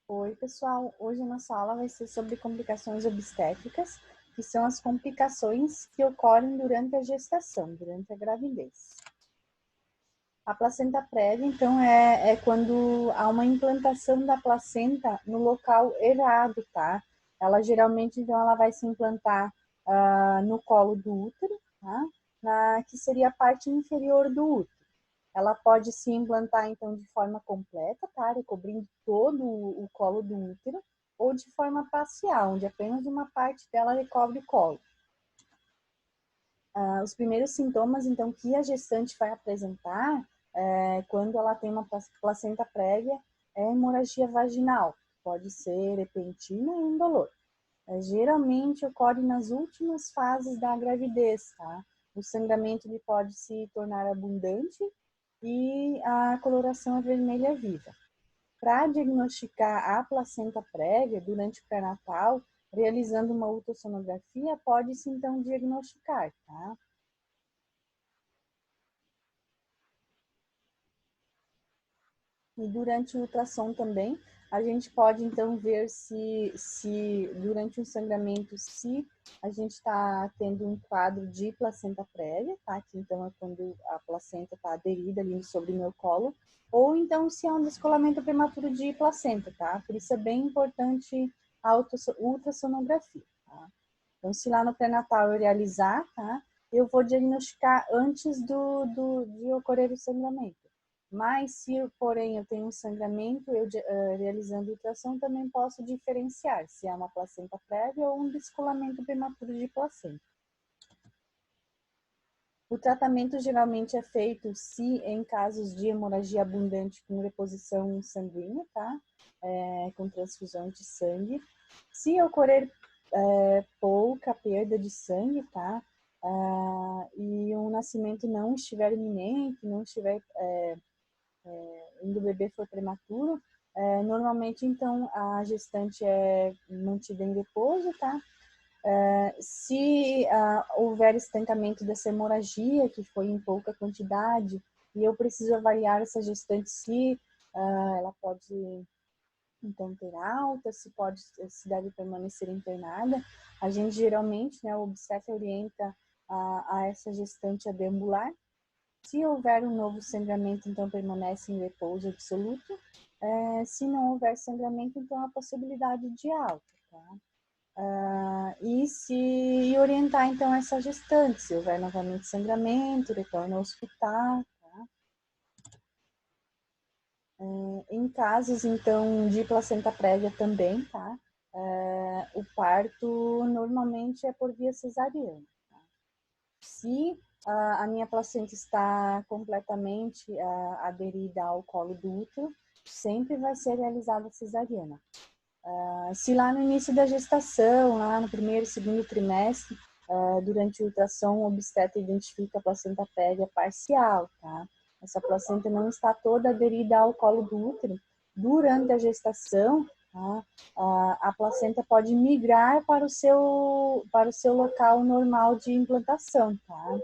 Oi, pessoal. Hoje a nossa aula vai ser sobre complicações obstétricas, que são as complicações que ocorrem durante a gestação, durante a gravidez. A placenta prévia, então, é quando há uma implantação da placenta no local errado, tá? Ela geralmente, então, ela vai se implantar no colo do útero, tá? Que seria a parte inferior do útero. Ela pode se implantar, então, de forma completa, tá? Recobrindo todo o colo do útero, ou de forma parcial, onde apenas uma parte dela recobre o colo. Os primeiros sintomas, então, que a gestante vai apresentar quando ela tem uma placenta prévia é hemorragia vaginal. Pode ser repentina e indolor. Geralmente ocorre nas últimas fases da gravidez, tá? O sangramento ele pode se tornar abundante e a coloração é vermelha viva. Para diagnosticar a placenta prévia durante o pré-natal, realizando uma ultrassonografia, pode-se então diagnosticar, tá? E durante o ultrassom também, a gente pode então ver se durante o sangramento, se a gente está tendo um quadro de placenta prévia, tá? Que então é quando a placenta está aderida ali sobre o meu colo, ou então se é um descolamento prematuro de placenta, tá? Por isso é bem importante a ultrassonografia, tá? Então, se lá no pré-natal eu realizar, tá? Eu vou diagnosticar antes de ocorrer o sangramento. Mas se, porém, eu tenho um sangramento, eu realizando ultrassom também posso diferenciar se é uma placenta prévia ou um descolamento prematuro de placenta. O tratamento geralmente é feito se em casos de hemorragia abundante com reposição sanguínea, tá? Com transfusão de sangue. Se ocorrer pouca perda de sangue, tá? E o nascimento não estiver iminente, não estiver o bebê for prematuro, normalmente então a gestante é mantida em repouso, tá? Se houver estancamento dessa hemorragia, que foi em pouca quantidade, e eu preciso avaliar essa gestante se ela pode então ter alta, se deve permanecer internada, a gente geralmente, né, o obstetra orienta a essa gestante a deambular. Se houver um novo sangramento, então permanece em repouso absoluto. Se não houver sangramento, então há possibilidade de alta, tá? E orientar então essa gestante, se houver novamente sangramento, retorno ao hospital, tá? Em casos então de placenta prévia também, tá? O parto normalmente é por via cesariana. Tá? Se a minha placenta está completamente aderida ao colo do útero, sempre vai ser realizada a cesariana. Se lá no início da gestação, lá no primeiro, segundo trimestre, durante o ultrassom, o obstetra identifica a placenta prévia parcial, tá? Essa placenta não está toda aderida ao colo do útero. Durante a gestação, tá? A placenta pode migrar para o seu local normal de implantação, tá?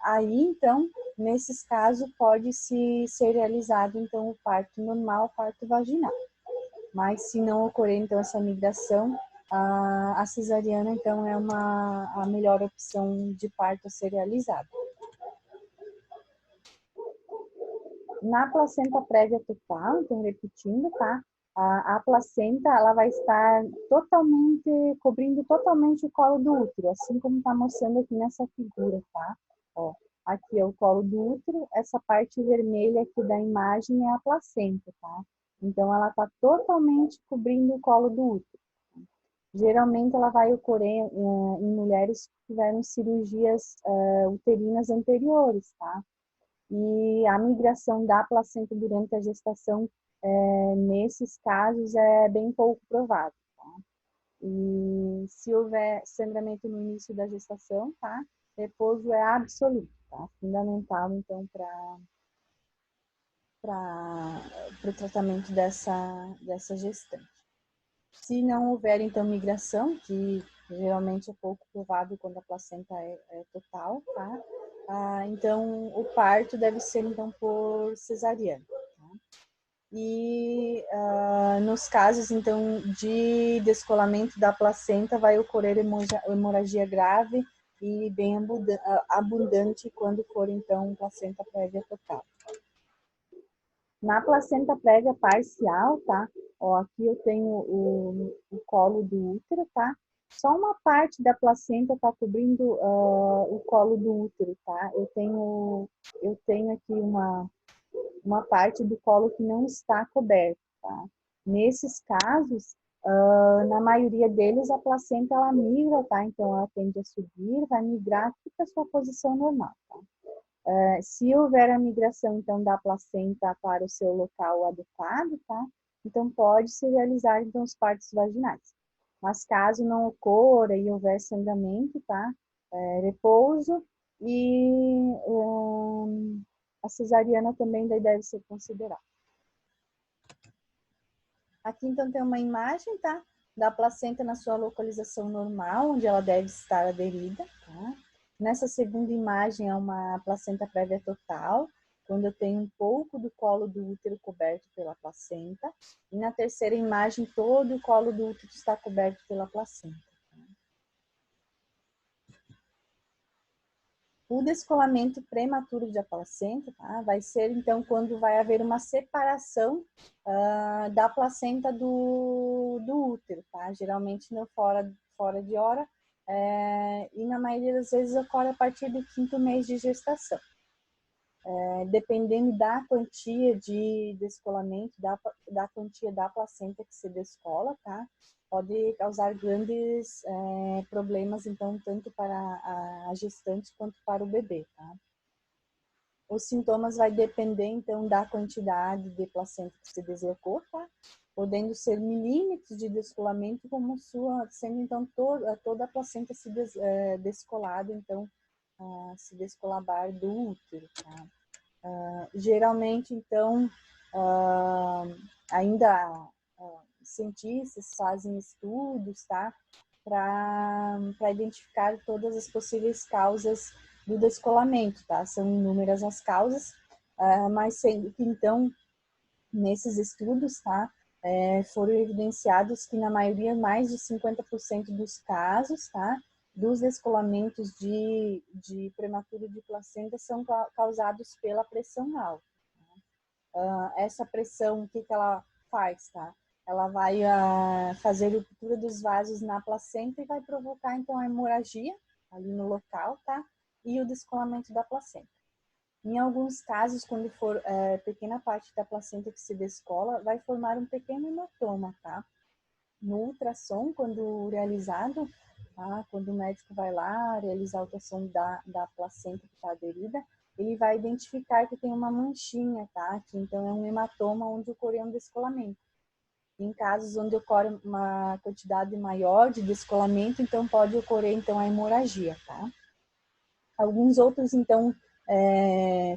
Aí, então, nesses casos, pode-se ser realizado, então, o parto normal, o parto vaginal. Mas se não ocorrer, então, essa migração, a cesariana, então, é a melhor opção de parto a ser realizada. Na placenta prévia total, então, repetindo, tá? A placenta, ela vai estar cobrindo totalmente o colo do útero, assim como está mostrando aqui nessa figura, tá? Ó, aqui é o colo do útero, essa parte vermelha aqui da imagem é a placenta, tá? Então, ela está totalmente cobrindo o colo do útero. Geralmente ela vai ocorrer em mulheres que tiveram cirurgias uterinas anteriores, tá? E a migração da placenta durante a gestação, nesses casos, é bem pouco provável, tá? E se houver sangramento no início da gestação, tá? Repouso é absoluto, tá? Fundamental, então, para o tratamento dessa gestante. Se não houver, então, migração, que geralmente é pouco provável quando a placenta é total, tá? Então, o parto deve ser, então, por cesariana. Tá? e nos casos, então, de descolamento da placenta, vai ocorrer hemorragia grave e bem abundante quando for, então, placenta prévia total. Na placenta prévia parcial, tá? Ó, aqui eu tenho o colo do útero, tá? Só uma parte da placenta tá cobrindo o colo do útero, tá? Eu tenho aqui uma parte do colo que não está coberta, tá? Nesses casos, na maioria deles, a placenta ela migra, tá? Então, ela tende a subir, vai migrar para a sua posição normal, tá? Se houver a migração, então, da placenta para o seu local adequado, tá? Então, pode-se realizar, então, os partos vaginais. Mas caso não ocorra e houver sangramento, tá? Repouso e a cesariana também daí deve ser considerada. Aqui, então, tem uma imagem, tá? Da placenta na sua localização normal, onde ela deve estar aderida, tá? Nessa segunda imagem é uma placenta prévia total, quando eu tenho um pouco do colo do útero coberto pela placenta. E na terceira imagem, todo o colo do útero está coberto pela placenta. O descolamento prematuro da placenta, tá? Vai ser, então, quando vai haver uma separação da placenta do útero, tá? Geralmente não fora de hora, e na maioria das vezes ocorre a partir do 5º mês de gestação. Dependendo da quantia de descolamento, da quantia da placenta que se descola, tá? Pode causar grandes problemas, então, tanto para a gestante quanto para o bebê, tá? Os sintomas vai depender, então, da quantidade de placenta que se deslocou, tá? Podendo ser milímetros de descolamento, como sendo, então, toda a placenta se descolada, então, se descolabar do útero, tá? Geralmente, então, ainda cientistas fazem estudos, tá? Para identificar todas as possíveis causas do descolamento, tá? São inúmeras as causas, mas sendo que, então, nesses estudos, tá? Foram evidenciados que na maioria, mais de 50% dos casos, tá? Dos descolamentos de prematuro de placenta são causados pela pressão alta. Essa pressão, o que ela faz, tá? Ela vai fazer ruptura dos vasos na placenta e vai provocar, então, a hemorragia ali no local, tá? E o descolamento da placenta. Em alguns casos, quando for pequena parte da placenta que se descola, vai formar um pequeno hematoma, tá? No ultrassom, quando realizado, tá? Quando o médico vai lá realizar a ultrassom da placenta que está aderida, ele vai identificar que tem uma manchinha, tá? Que então é um hematoma onde ocorreu um descolamento. Em casos onde ocorre uma quantidade maior de descolamento, então pode ocorrer então a hemorragia, tá? Alguns outros, então,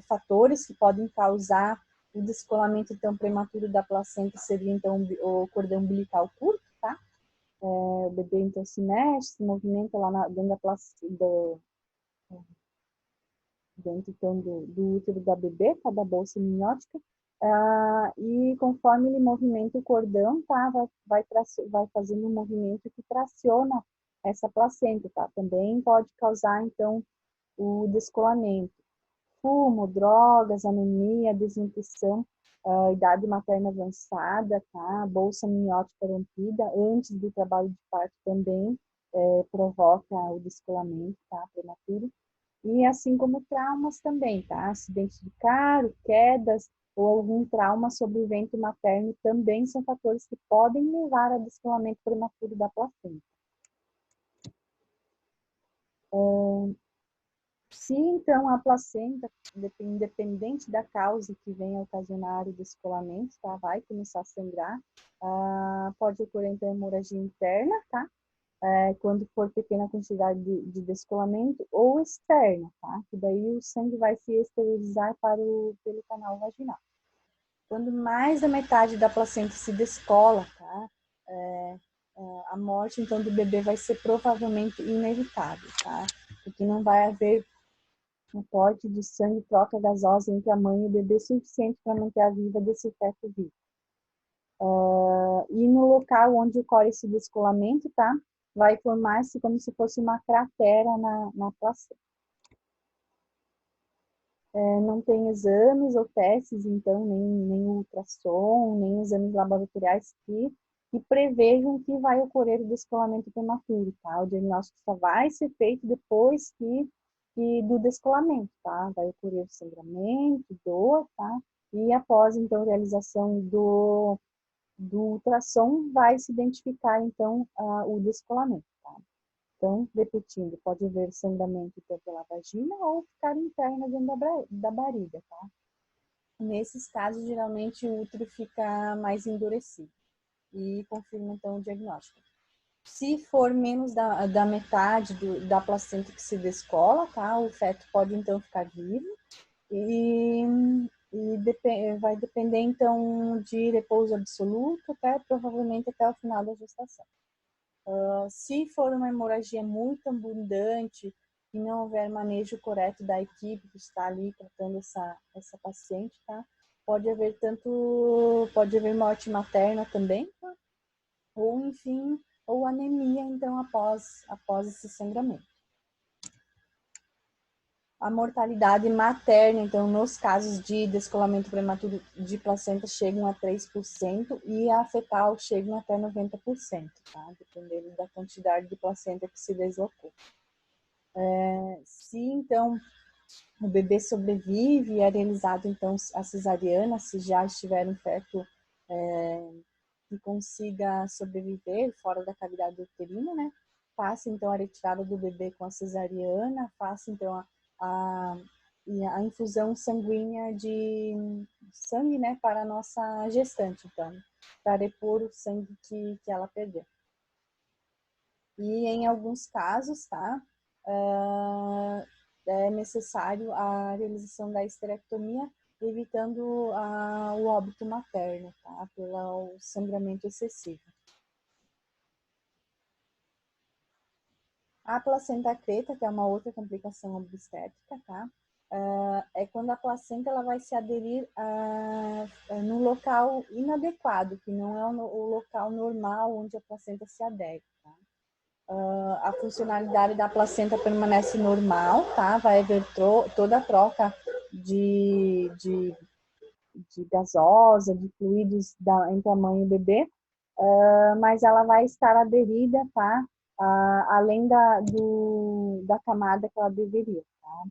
fatores que podem causar o descolamento, então, prematuro da placenta seria, então, o cordão umbilical curto, tá? O bebê, então, se mexe, se movimenta lá dentro da placenta, dentro, então, do útero da bebê, tá? Da bolsa amniótica. E conforme ele movimenta o cordão, tá? Vai fazendo um movimento que traciona essa placenta, tá? Também pode causar, então, o descolamento. Fumo, drogas, anemia, desnutrição, idade materna avançada, tá? Bolsa amniótica rompida, antes do trabalho de parto também provoca o descolamento, tá? Prematuro. E assim como traumas também, tá? Acidente de carro, quedas ou algum trauma sobre o ventre materno também são fatores que podem levar ao descolamento prematuro da placenta. Se, então, a placenta, independente da causa que venha a ocasionar o descolamento, tá? Vai começar a sangrar, pode ocorrer, então, hemorragia interna, tá? Quando for pequena quantidade de descolamento, ou externa, tá? Que daí o sangue vai se exteriorizar pelo canal vaginal. Quando mais da metade da placenta se descola, tá? A morte, então, do bebê vai ser provavelmente inevitável, tá? Porque não vai haver um aporte de sangue e troca gasosa entre a mãe e o bebê suficiente para manter a vida desse feto vivo. E no local onde ocorre esse descolamento, tá? Vai formar-se como se fosse uma cratera na placenta. Não tem exames ou testes, então, nem ultrassom, nem exames laboratoriais que prevejam que vai ocorrer o descolamento prematuro, tá? O diagnóstico só vai ser feito depois do descolamento, tá? Vai ocorrer o sangramento, dor, tá? E após, então, a realização do ultrassom, vai se identificar, então, o descolamento, tá? Então, repetindo, pode haver sangramento então, pela vagina ou ficar interna dentro da barriga, tá? Nesses casos, geralmente o útero fica mais endurecido e confirma então o diagnóstico. Se for menos da metade da placenta que se descola, tá? O feto pode então ficar vivo e vai depender então de repouso absoluto, provavelmente até o final da gestação. Se for uma hemorragia muito abundante e não houver manejo correto da equipe que está ali tratando essa paciente, tá? Pode haver morte materna também, tá? Ou enfim, ou anemia, então, após esse sangramento. A mortalidade materna, então, nos casos de descolamento prematuro de placenta, chegam a 3% e a fetal chegam até 90%, tá? Dependendo da quantidade de placenta que se deslocou. Se, então, o bebê sobrevive e é realizado, então, a cesariana, se já estiver um feto que consiga sobreviver fora da cavidade uterina, né? Faça, então, a retirada do bebê com a cesariana, faça, então, a infusão sanguínea de sangue, né, para a nossa gestante, então, para repor o sangue que ela perdeu. E em alguns casos, tá, é necessário a realização da esterectomia, evitando o óbito materno, tá, pelo sangramento excessivo. A placenta creta, que é uma outra complicação obstétrica, tá? É quando a placenta ela vai se aderir no local inadequado, que não é o local normal onde a placenta se adere, tá? A funcionalidade da placenta permanece normal, tá? Vai haver toda a troca de gasosa, de fluidos entre a mãe e o bebê, mas ela vai estar aderida, tá? Além da camada que ela deveria, tá?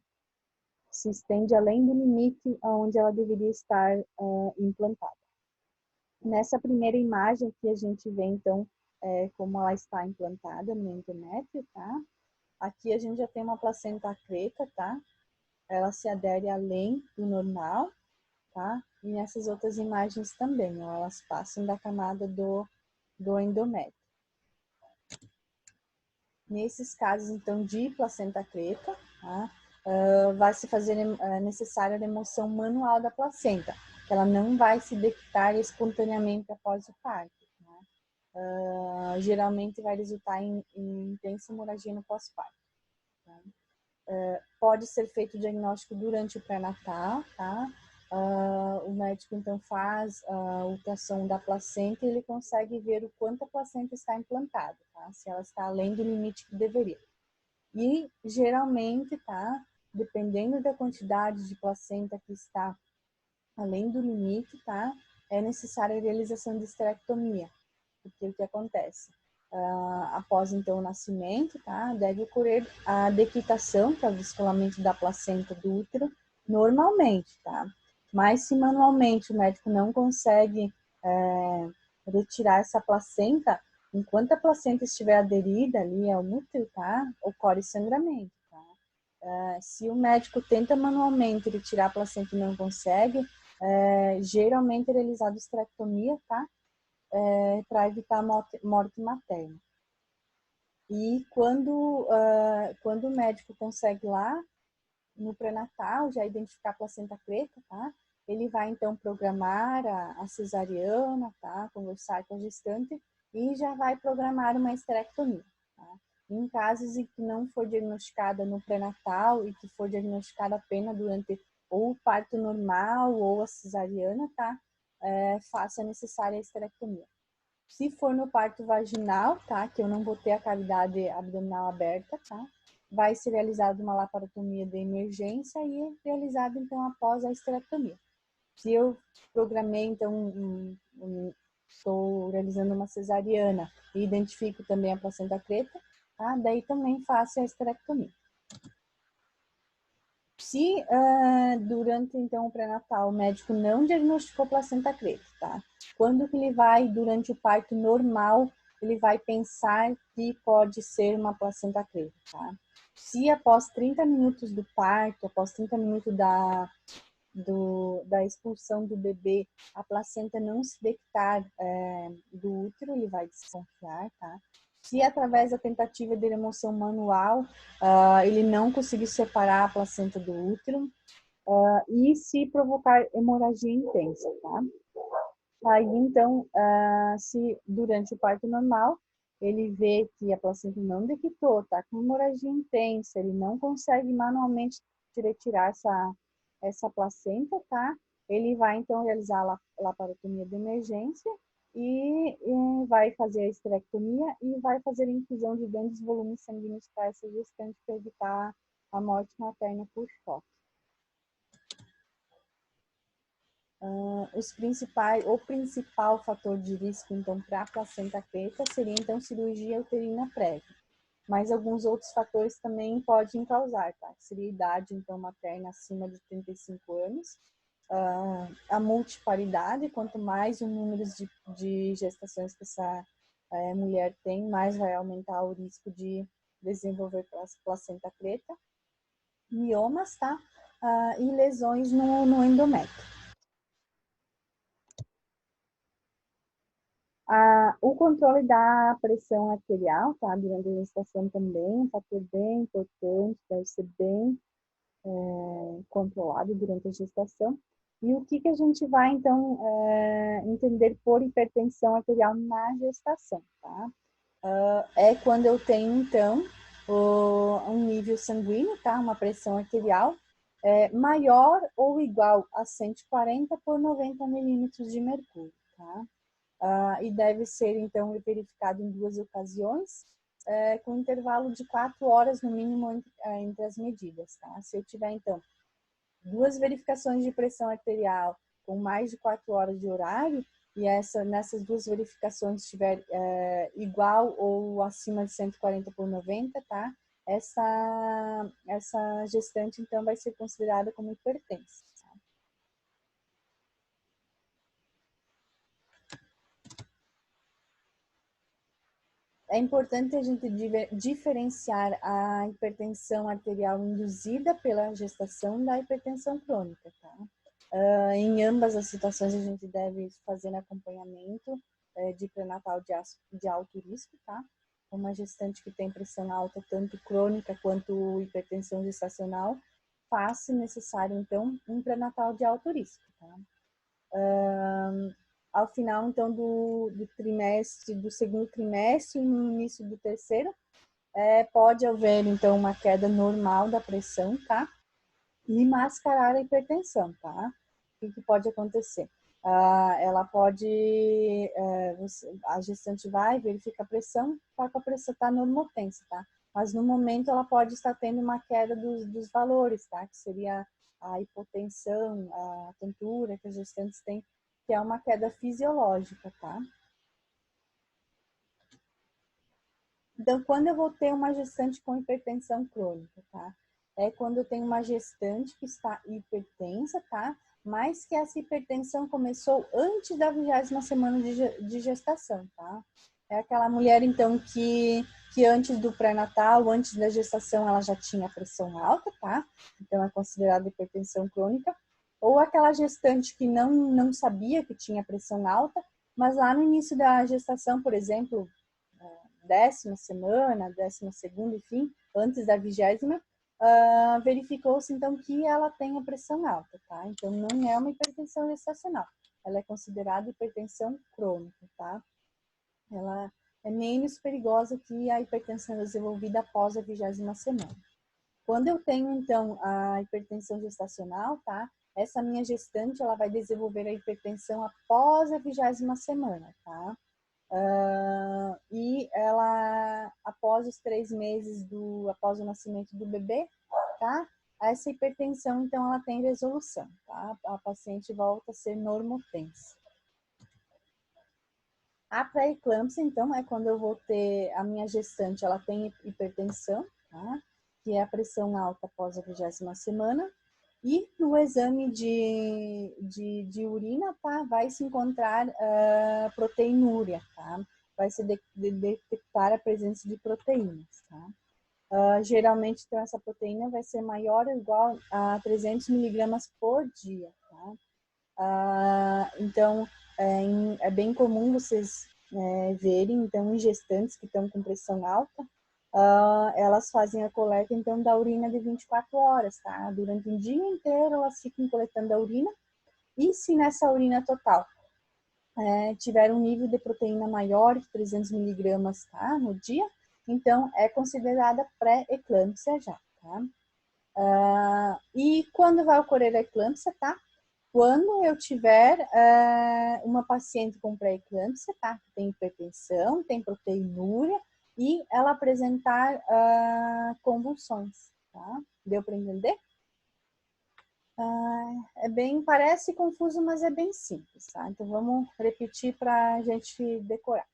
Se estende além do limite onde ela deveria estar implantada. Nessa primeira imagem aqui a gente vê, então, como ela está implantada no endométrio, tá? Aqui a gente já tem uma placenta creta, tá? Ela se adere além do normal, tá? E nessas outras imagens também, ó, elas passam da camada do endométrio. Nesses casos, então, de placenta creta, tá? Vai se fazer necessária a remoção manual da placenta, que ela não vai se detectar espontaneamente após o parto. Tá? Geralmente vai resultar em intensa hemorragia no pós-parto. Tá? Pode ser feito o diagnóstico durante o pré-natal, tá? O médico então faz a ultrassom da placenta e ele consegue ver o quanto a placenta está implantada, tá? Se ela está além do limite que deveria. E geralmente, tá? Dependendo da quantidade de placenta que está além do limite, tá? É necessária a realização de esterectomia, porque o que acontece? Após então o nascimento, tá? Deve ocorrer a dequitação, que é o descolamento da placenta do útero, normalmente, tá? Mas se manualmente o médico não consegue retirar essa placenta, enquanto a placenta estiver aderida ali ao útero, tá? Ocorre sangramento, tá? Se o médico tenta manualmente retirar a placenta e não consegue, geralmente é realizada esterectomia, tá? Para evitar a morte materna. E quando o médico consegue lá, no pré-natal, já identificar a placenta preta, tá? Ele vai, então, programar a cesariana, tá? Conversar com a gestante e já vai programar uma esterectomia, tá? Em casos em que não for diagnosticada no pré-natal e que for diagnosticada apenas durante ou o parto normal ou a cesariana, tá? faça necessária a esterectomia. Se for no parto vaginal, tá, que eu não vou ter a cavidade abdominal aberta, tá, vai ser realizada uma laparotomia de emergência e realizada, então, após a esterectomia. Se eu programei, então, estou realizando uma cesariana e identifico também a placenta preta, tá, daí também faço a esterectomia. Se durante, então, o pré-natal o médico não diagnosticou placenta preta, tá? Quando que ele vai, durante o parto normal, ele vai pensar que pode ser uma placenta preta, tá? Se após 30 minutos do parto, após 30 minutos da expulsão do bebê, a placenta não se detectar do útero, ele vai desconfiar, tá? Se através da tentativa de remoção manual, ele não conseguir separar a placenta do útero, e se provocar hemorragia intensa, tá? Aí, então, se durante o parto normal, ele vê que a placenta não detectou, tá com hemorragia intensa, ele não consegue manualmente retirar essa placenta, tá? Ele vai, então, realizar a laparotomia de emergência e vai fazer a esterectomia e vai fazer a infusão de grandes volumes sanguíneos para essa gestante para evitar a morte materna por choque. O principal fator de risco, então, para a placenta preta seria, então, cirurgia uterina prévia. Mas alguns outros fatores também podem causar, tá? Seria a idade, então, materna acima de 35 anos, a multiparidade, quanto mais o número de gestações que essa mulher tem, mais vai aumentar o risco de desenvolver placenta preta, miomas, tá? E lesões no endométrio. O controle da pressão arterial, tá? Durante a gestação também, um fator bem importante, deve ser bem controlado durante a gestação. E o que a gente vai, então, entender por hipertensão arterial na gestação, tá? É quando eu tenho, então, um nível sanguíneo, tá? Uma pressão arterial maior ou igual a 140 por 90 milímetros de mercúrio, tá? E deve ser, então, verificado em 2 ocasiões, com intervalo de 4 horas, no mínimo, entre as medidas, tá? Se eu tiver, então, 2 verificações de pressão arterial com mais de 4 horas de horário, e nessas 2 verificações estiver igual ou acima de 140 por 90, tá? Essa gestante, então, vai ser considerada como hipertensa. É importante a gente diferenciar a hipertensão arterial induzida pela gestação da hipertensão crônica, tá? Em ambas as situações a gente deve fazer acompanhamento de pré-natal de alto risco, tá? Uma gestante que tem pressão alta, tanto crônica quanto hipertensão gestacional, faz necessário, então, um pré-natal de alto risco, tá? Ao final, então, do segundo trimestre e no início do terceiro, pode haver, então, uma queda normal da pressão, tá? E mascarar a hipertensão, tá? O que pode acontecer? Ela pode, a gestante vai, verifica a pressão, só que a pressão está normotensa, tá? Mas no momento ela pode estar tendo uma queda dos valores, tá? Que seria a hipotensão, a tontura que as gestantes têm, que é uma queda fisiológica, tá? Então, quando eu vou ter uma gestante com hipertensão crônica, tá? É quando eu tenho uma gestante que está hipertensa, tá? Mas que essa hipertensão começou antes da 20ª semana de gestação, tá? É aquela mulher, então, que antes do pré-natal, antes da gestação, ela já tinha pressão alta, tá? Então, é considerada hipertensão crônica. Ou aquela gestante que não sabia que tinha pressão alta, mas lá no início da gestação, por exemplo, 10ª semana, 12ª, enfim, antes da 20ª, verificou-se então que ela tem a pressão alta, tá? Então não é uma hipertensão gestacional, ela é considerada hipertensão crônica, tá? Ela é menos perigosa que a hipertensão desenvolvida após a 20ª semana. Quando eu tenho então a hipertensão gestacional, tá? essa minha gestante, ela vai desenvolver a hipertensão após a 20ª semana, tá? E ela, após os 3 meses após o nascimento do bebê, tá? Essa hipertensão, então, ela tem resolução, tá? A paciente volta a ser normotensa. A pré-eclâmpsia, então, é quando eu vou ter a minha gestante, ela tem hipertensão, tá? Que é a pressão alta após a 20ª semana. E no exame de urina, tá? Vai se encontrar proteinúria, tá? Vai se detectar a presença de proteínas, tá? Geralmente, então, essa proteína vai ser maior ou igual a 300 miligramas por dia, tá? Então, é bem comum vocês verem, então, em gestantes que estão com pressão alta, elas fazem a coleta, então, da urina de 24 horas, tá? Durante um dia inteiro, elas ficam coletando a urina, e se nessa urina total tiver um nível de proteína maior que 300 miligramas, tá? No dia, então, é considerada pré-eclâmpsia já, tá? E quando vai ocorrer a eclâmpsia, tá? Quando eu tiver uma paciente com pré-eclâmpsia, tá? Tem hipertensão, tem proteinúria e ela apresentar convulsões, tá? Deu para entender? Parece confuso, mas é bem simples, tá? Então vamos repetir para a gente decorar.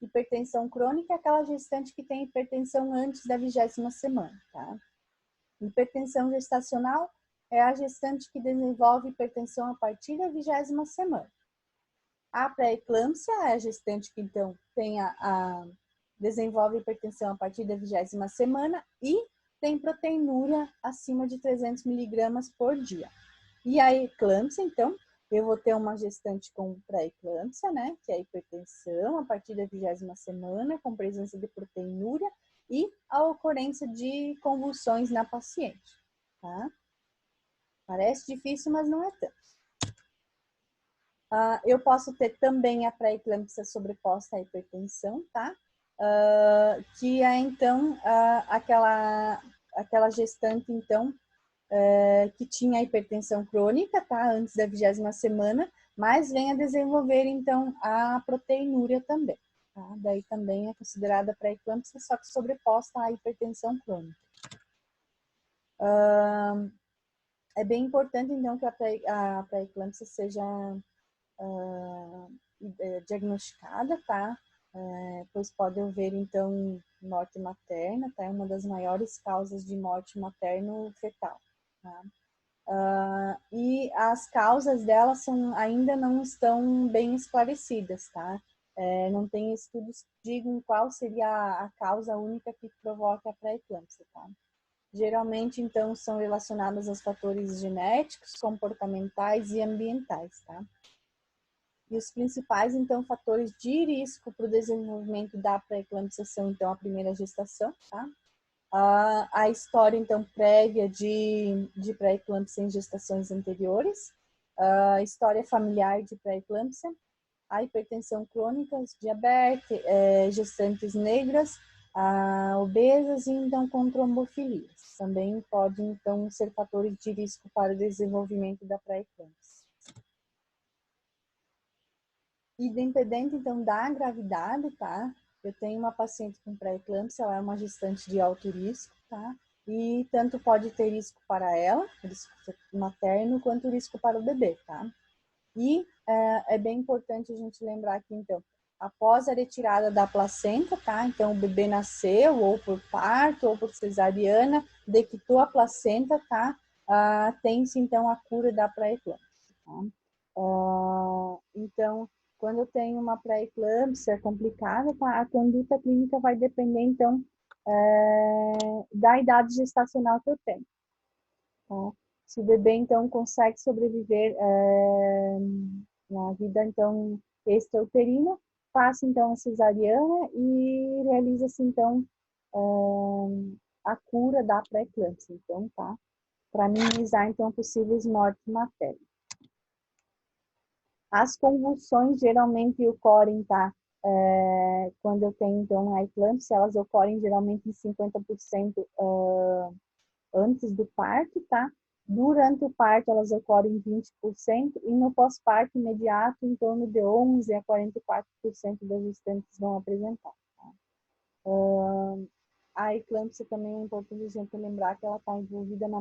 Hipertensão crônica é aquela gestante que tem hipertensão antes da 20ª semana, tá? Hipertensão gestacional é a gestante que desenvolve hipertensão a partir da 20ª semana. A pré-eclâmpsia é a gestante que, então, desenvolve hipertensão a partir da 20ª semana e tem proteinúria acima de 300 miligramas por dia. E a eclâmpsia, então, eu vou ter uma gestante com pré-eclâmpsia, né, que é a hipertensão a partir da 20ª semana, com presença de proteinúria e a ocorrência de convulsões na paciente, tá? Parece difícil, mas não é tanto. Eu posso ter também a pré-eclâmpsia sobreposta à hipertensão, tá? Que é, então, aquela gestante, então, que tinha hipertensão crônica, tá? Antes da 20ª semana, mas vem a desenvolver, então, a proteinúria também, tá? Daí também é considerada pré-eclâmpsia, só que sobreposta à hipertensão crônica. É bem importante, então, que a pré-eclâmpsia seja diagnosticada, tá? Pois pode haver, então, morte materna, tá? É uma das maiores causas de morte materno-fetal, tá? E as causas delas ainda não estão bem esclarecidas, tá? Não tem estudos que digam qual seria a causa única que provoca a pré-eclâmpsia, tá? Geralmente, então, são relacionadas aos fatores genéticos, comportamentais e ambientais, tá? E os principais, então, fatores de risco para o desenvolvimento da pré-eclâmpsia são, então, a primeira gestação, tá? A história, então, prévia de pré-eclâmpsia em gestações anteriores, a história familiar de pré-eclâmpsia, a hipertensão crônica, diabetes, gestantes negras, obesas e, então, com trombofilias. Também podem, então, ser fatores de risco para o desenvolvimento da pré-eclâmpsia. Independente, então, da gravidade, tá? Eu tenho uma paciente com pré-eclâmpsia, ela é uma gestante de alto risco, tá? E tanto pode ter risco para ela, risco materno, quanto risco para o bebê, tá? E é bem importante a gente lembrar que, então, após a retirada da placenta, tá? Então, o bebê nasceu ou por parto ou por cesariana, dequitou a placenta, tá? Tem-se, então, a cura da pré-eclâmpsia, tá? Então, quando eu tenho uma pré-eclâmpsia complicada, tá? A conduta clínica vai depender, então, da idade gestacional que eu tenho, tá? Se o bebê, então, consegue sobreviver na vida, então, extrauterina, passa, então, a cesariana e realiza-se, então, a cura da pré-eclâmpsia, então, tá? Para minimizar, então, possíveis mortes maternas. As convulsões geralmente ocorrem, tá? Quando eu tenho, então, a eclâmpsia, elas ocorrem geralmente em 50% antes do parto, tá? Durante o parto, elas ocorrem em 20%, e no pós-parto imediato, em torno de 11 a 44% das gestantes vão apresentar. Tá? A eclâmpsia também é importante a gente lembrar que ela está envolvida na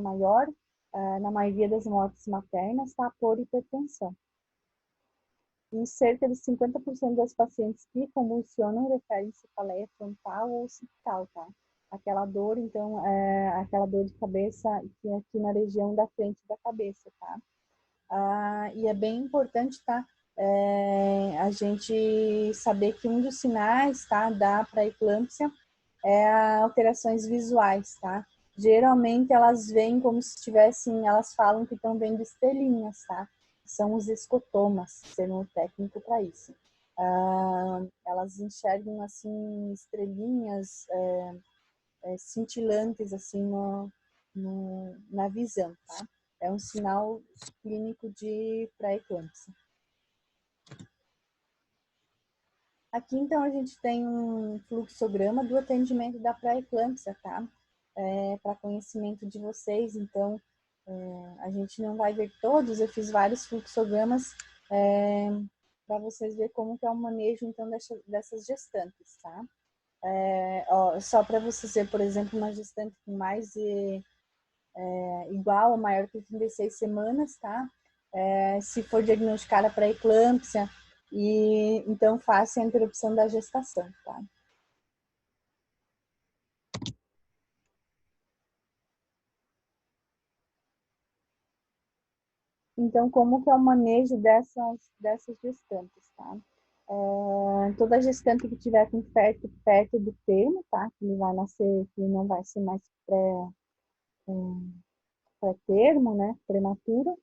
maioria das mortes maternas, tá? Por hipertensão. E cerca de 50% das pacientes que convulsionam referem cefaleia frontal ou occipital, tá? Aquela dor, então, aquela dor de cabeça que é aqui na região da frente da cabeça, tá? E é bem importante, tá? A gente saber que um dos sinais, tá? Da pré-eclâmpsia alterações visuais, tá? Geralmente elas vêm como se tivessem, elas falam que estão vendo estrelinhas, tá? São os escotomas, termo técnico para isso. Elas enxergam assim estrelinhas cintilantes assim na visão, tá? É um sinal clínico de pré-eclâmpsia. Aqui, então, a gente tem um fluxograma do atendimento da pré-eclâmpsia, tá? Para conhecimento de vocês, então, a gente não vai ver todos, eu fiz vários fluxogramas para vocês verem como que é o manejo, então, dessas gestantes, tá? Só para vocês verem, por exemplo, uma gestante com mais de igual ou maior que 36 semanas, tá? Se for diagnosticada para eclâmpsia, e então faça a interrupção da gestação, tá? Então, como que é o manejo dessas gestantes, tá? Toda gestante que tiver com perto do termo, tá? Que ele vai nascer, que não vai ser mais pré-termo, né? Prematuro.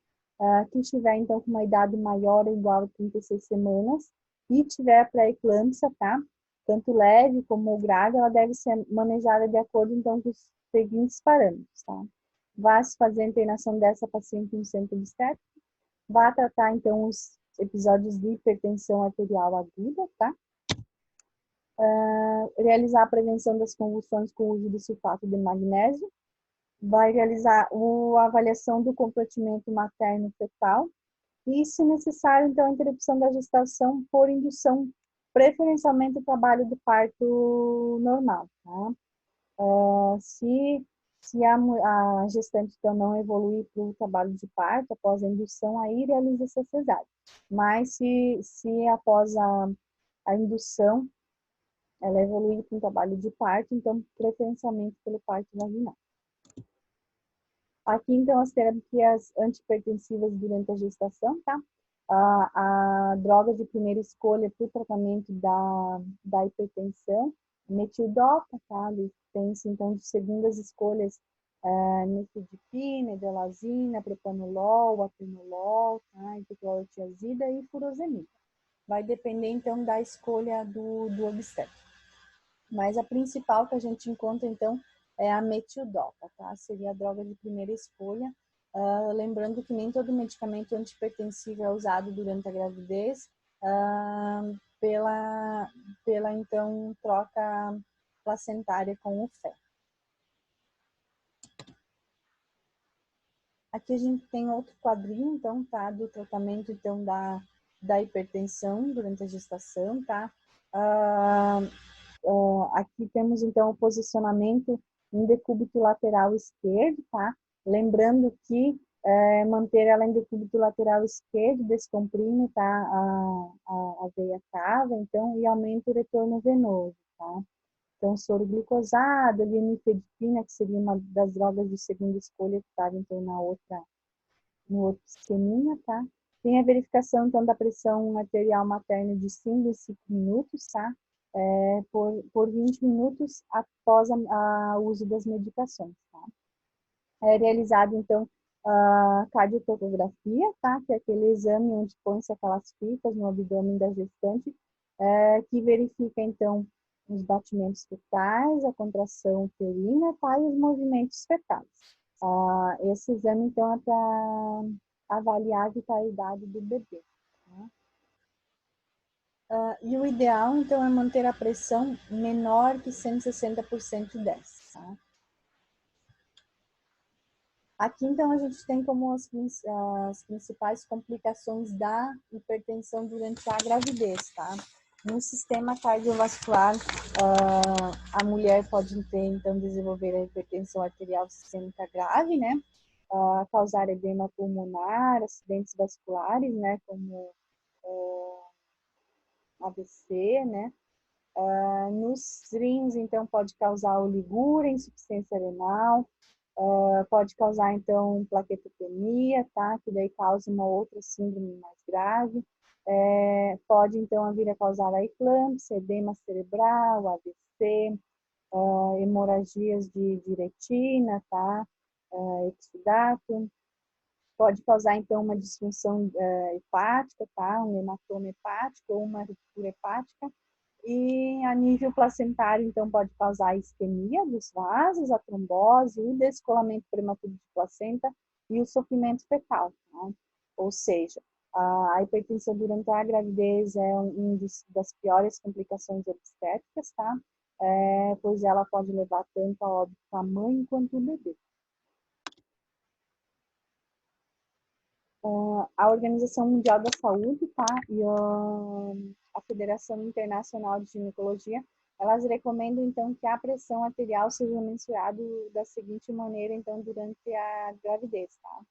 Que estiver, então, com uma idade maior ou igual a 36 semanas e tiver pré-eclâmpsia, tá? Tanto leve como grave, ela deve ser manejada de acordo, então, com os seguintes parâmetros, tá? Vai se fazer a internação dessa paciente no centro obstétrico, vai tratar, então, os episódios de hipertensão arterial aguda, tá? Realizar a prevenção das convulsões com o uso de sulfato de magnésio, vai realizar a avaliação do comprometimento materno-fetal e, se necessário, então, a interrupção da gestação por indução, preferencialmente o trabalho de parto normal, tá? Se a gestante então não evoluir para o trabalho de parto após a indução, aí realiza-se a cesárea. Mas se após a indução ela evoluir para um trabalho de parto, então preferencialmente pelo parto vaginal. Aqui, então, as terapias antihipertensivas durante a gestação, tá? A droga de primeira escolha para o tratamento da hipertensão, metildopa, tá? Tem-se, então, de segundas escolhas, nifedipina, edelazina, propanolol, atenolol, tá? Hidroclorotiazida e furosemida. Vai depender, então, da escolha do obstetra. Mas a principal que a gente encontra, então, é a metildopa, tá? Seria a droga de primeira escolha. Lembrando que nem todo medicamento antihipertensivo é usado durante a gravidez, pela então, troca placentária com o feto. Aqui a gente tem outro quadrinho, então, tá? Do tratamento, então, da hipertensão durante a gestação, tá? Aqui temos, então, o posicionamento em decúbito lateral esquerdo, tá? Lembrando que manter ela em decúbito lateral esquerdo descomprime, tá? A veia cava, então, e aumenta o retorno venoso, tá? Então, soro glicosado, nifedipina, que seria uma das drogas de segunda escolha, que estava, então, no outro esqueminha, tá? Tem a verificação, então, da pressão arterial materna de 5 em 5 minutos, tá? Por 20 minutos após o uso das medicações, tá? É realizado, então, a cardiotocografia, tá? Que é aquele exame onde põe-se aquelas fitas no abdômen da gestante, que verifica, então, os batimentos fetais, a contração uterina, tá? E os movimentos fetais. Esse exame, então, é para avaliar a vitalidade do bebê. Tá? E o ideal, então, é manter a pressão menor que 160% dessa. Tá? Aqui, então, a gente tem como as principais complicações da hipertensão durante a gravidez, tá? No sistema cardiovascular, a mulher pode ter, então, desenvolver a hipertensão arterial sistêmica grave, né? Causar edema pulmonar, acidentes vasculares, né? Como AVC, né? Nos rins, então, pode causar oligúria, insuficiência renal, pode causar, então, plaquetopenia, tá? Que daí causa uma outra síndrome mais grave. Pode, então, vir a causar a eclâmpsia, edema cerebral, AVC, hemorragias de retina, tá? Exudato. Pode causar, então, uma disfunção hepática, tá? Um hematoma hepático ou uma ruptura hepática. E a nível placentário, então, pode causar a isquemia dos vasos, a trombose, o descolamento prematuro de placenta e o sofrimento fetal. Tá? Ou seja, a hipertensão durante a gravidez é das piores complicações obstétricas, tá? Pois ela pode levar tanto a óbito a mãe quanto o bebê. A Organização Mundial da Saúde, tá? E a Federação Internacional de Ginecologia, elas recomendam, então, que a pressão arterial seja mensurada da seguinte maneira, então, durante a gravidez, tá?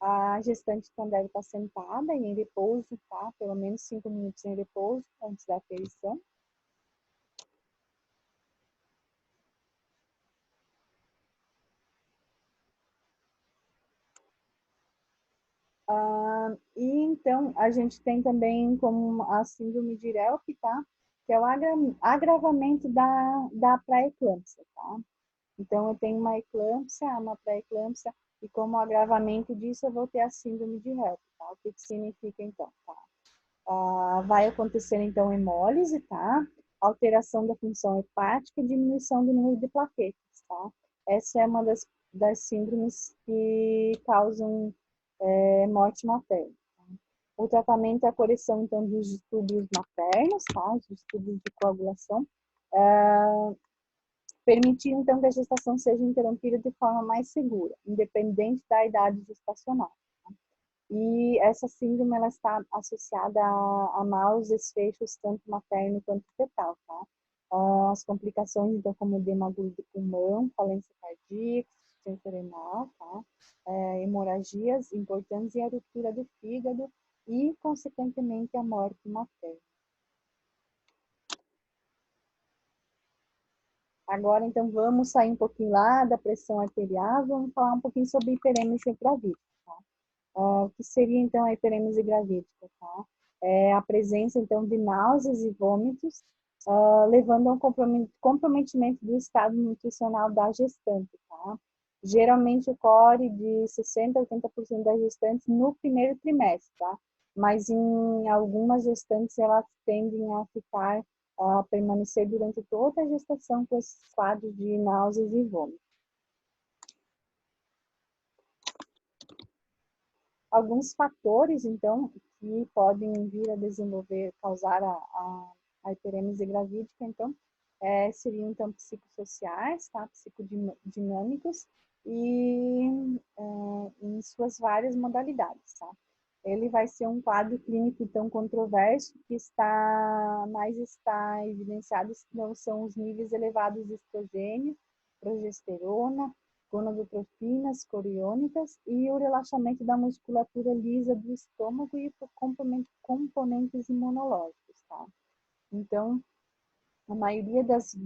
A gestante, então, deve estar sentada e em repouso, tá? Pelo menos 5 minutos em repouso antes da aferição. E então, a gente tem também como a síndrome de Reup, tá? Que é o agravamento da pré-eclâmpsia, tá? Então, eu tenho uma eclâmpsia, uma pré-eclâmpsia, e como agravamento disso, eu vou ter a síndrome de Reup, tá? O que significa, então, tá? Vai acontecer, então, hemólise, tá? Alteração da função hepática e diminuição do número de plaquetas, tá? Essa é uma das síndromes que causam morte materna. O tratamento é a correção, então, dos distúrbios maternos, tá? Os distúrbios de coagulação, permitir, então, que a gestação seja interrompida de forma mais segura, independente da idade gestacional. E essa síndrome, ela está associada a maus desfechos, tanto materno quanto fetal, tá? As complicações, então, como edema agudo do pulmão, falência cardíaca, insuficiência renal, tá? Hemorragias importantes e a ruptura do fígado e, consequentemente, a morte materna. Agora, então, vamos sair um pouquinho lá da pressão arterial, vamos falar um pouquinho sobre hiperêmese gravídica, tá? O que seria, então, a hiperêmese gravídica, tá? É a presença, então, de náuseas e vômitos, levando a um comprometimento do estado nutricional da gestante, tá? Geralmente ocorre de 60% a 80% das gestantes no primeiro trimestre, tá? Mas em algumas gestantes elas tendem a ficar, a permanecer durante toda a gestação com esses quadros de náuseas e vômitos. Alguns fatores, então, que podem vir a desenvolver, causar a hiperêmese gravídica, então, seriam, então, psicossociais, tá? Psicodinâmicos e em suas várias modalidades, tá? Ele vai ser um quadro clínico tão controverso que está evidenciado não são os níveis elevados de estrogênio, progesterona, gonadotrofinas, coriônicas e o relaxamento da musculatura lisa do estômago e por componentes imunológicos, tá? Então, a maioria das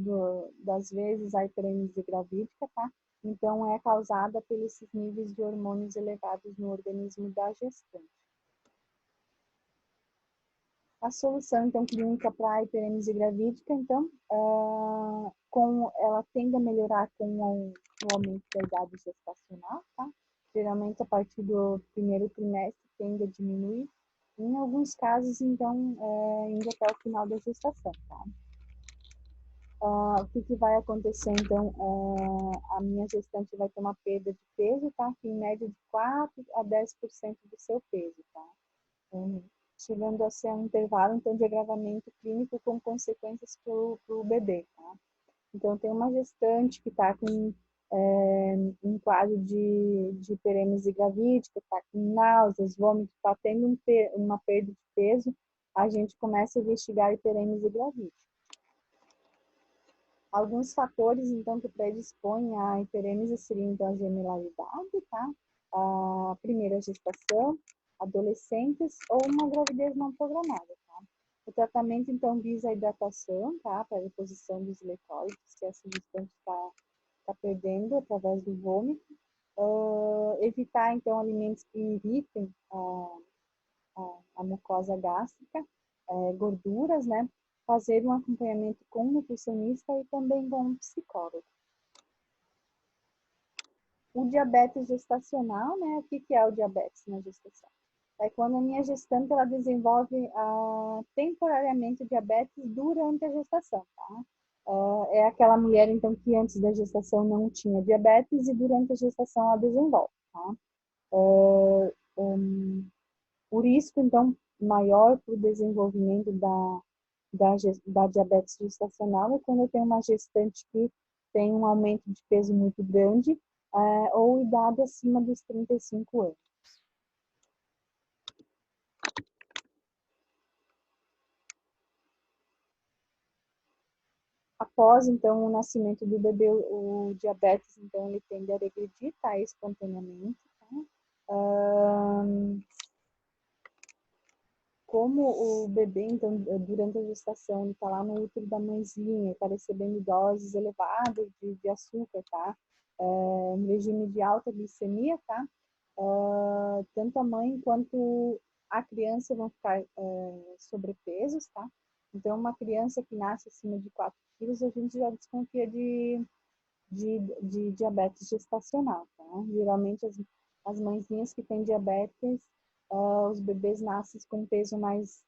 vezes a hiperêmese gravídica, tá? Então, é causada pelos níveis de hormônios elevados no organismo da gestante. A solução, então, clínica para a hiperêmese gravídica, então, ela tende a melhorar com o aumento da idade gestacional, tá? Geralmente, a partir do primeiro trimestre, tende a diminuir. Em alguns casos, então, indo até o final da gestação, tá? O que vai acontecer, então, a minha gestante vai ter uma perda de peso, tá? Em média de 4 a 10% do seu peso, tá? Chegando a ser um intervalo, então, de agravamento clínico com consequências para o bebê, tá? Então, tem uma gestante que está com em quadro de hiperêmese gravídica, está com náuseas, vômito, está tendo uma perda de peso, a gente começa a investigar hiperêmese gravídica. Alguns fatores, então, que predispõem à hiperêmese seriam, então, a gemelaridade, tá? A primeira gestação, adolescentes ou uma gravidez não programada, tá? O tratamento, então, visa a hidratação, tá? Para a reposição dos eletrólitos, que essa gestante está perdendo através do vômito. Evitar, então, alimentos que irritem a mucosa gástrica, gorduras, né? Fazer um acompanhamento com um nutricionista e também com um psicólogo. O diabetes gestacional, né? O que é o diabetes na gestação? É quando a minha gestante ela desenvolve temporariamente o diabetes durante a gestação, tá? É aquela mulher, então, que antes da gestação não tinha diabetes e durante a gestação ela desenvolve, tá? O risco, então, maior para o desenvolvimento da diabetes gestacional é quando eu tenho uma gestante que tem um aumento de peso muito grande ou idade acima dos 35 anos. Após, então, o nascimento do bebê, o diabetes, então, ele tende a regredir, tá, espontaneamente, tá? Como o bebê, então, durante a gestação, ele está lá no útero da mãezinha, está recebendo doses elevadas de açúcar, tá? Um regime de alta glicemia, tá? Tanto a mãe quanto a criança vão ficar sobrepesos, tá? Então, uma criança que nasce acima de 4 quilos, a gente já desconfia de diabetes gestacional, tá? Geralmente, as mãezinhas que têm diabetes, os bebês nascem com peso mais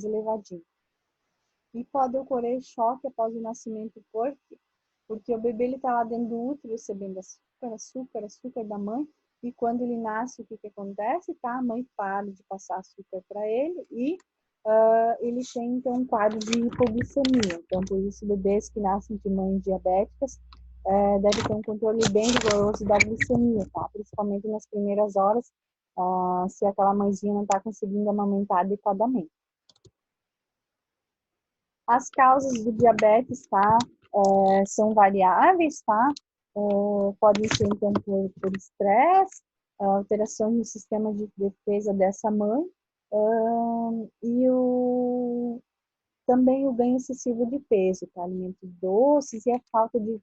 elevadinho. E pode ocorrer choque após o nascimento, por quê? Porque o bebê está lá dentro do útero recebendo açúcar da mãe, e quando ele nasce, o que acontece? Tá? A mãe para de passar açúcar para ele e ele tem, então, um quadro de hipoglicemia. Então, por isso, bebês que nascem de mães diabéticas devem ter um controle bem rigoroso da glicemia, tá? Principalmente nas primeiras horas, se aquela mãezinha não está conseguindo amamentar adequadamente. As causas do diabetes, tá? São variáveis, tá? Podem ser, então, por estresse, alterações no sistema de defesa dessa mãe, e também o ganho excessivo de peso, tá? Alimentos doces e a falta de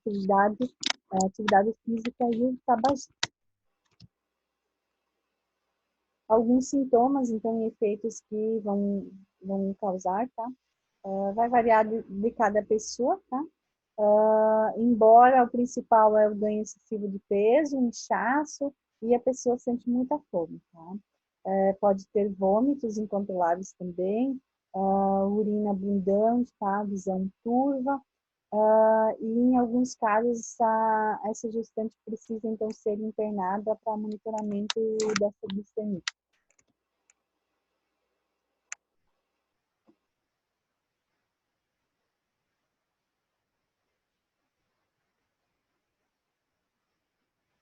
atividade física e o tabagismo. Alguns sintomas, então, e efeitos que vão causar, tá? Vai variar de cada pessoa, tá? Embora o principal é o ganho excessivo de peso, inchaço, e a pessoa sente muita fome, tá? Pode ter vômitos incontroláveis também, urina abundante, tá? Visão turva, e em alguns casos essa gestante precisa então ser internada para monitoramento dessa glicemia.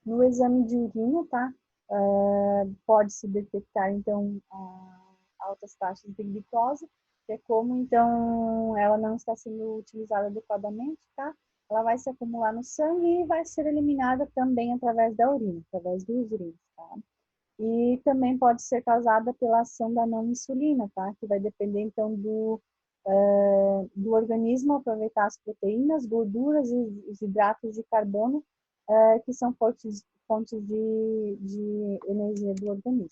No exame de urina, tá? Pode-se detectar, então, altas taxas de glicose, que é como, então, ela não está sendo utilizada adequadamente, tá? Ela vai se acumular no sangue e vai ser eliminada também através da urina, através dos rins, tá? E também pode ser causada pela ação da não insulina, tá? Que vai depender, então, do organismo aproveitar as proteínas, gorduras e os hidratos de carbono, que são fontes de energia do organismo.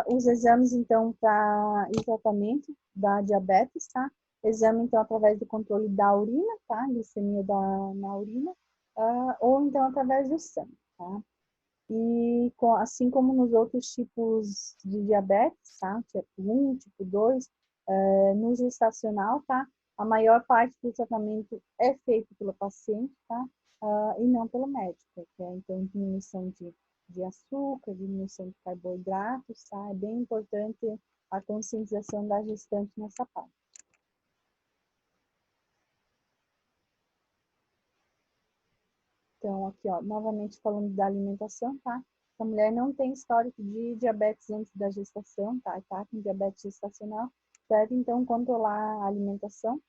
Os exames, então, para o tratamento da diabetes, tá? Exame, então, através do controle da urina, tá? Glicemia na urina, ou então através do sangue, tá? E assim como nos outros tipos de diabetes, tá? Tipo 1, tipo 2, no gestacional, tá? A maior parte do tratamento é feito pelo paciente, tá? E não pelo médico, que é, então, diminuição de açúcar, diminuição de carboidratos, tá? É bem importante a conscientização da gestante nessa parte. Então, aqui, ó, novamente falando da alimentação, tá? A mulher não tem histórico de diabetes antes da gestação, tá? Tá com diabetes gestacional, deve, então, controlar a alimentação,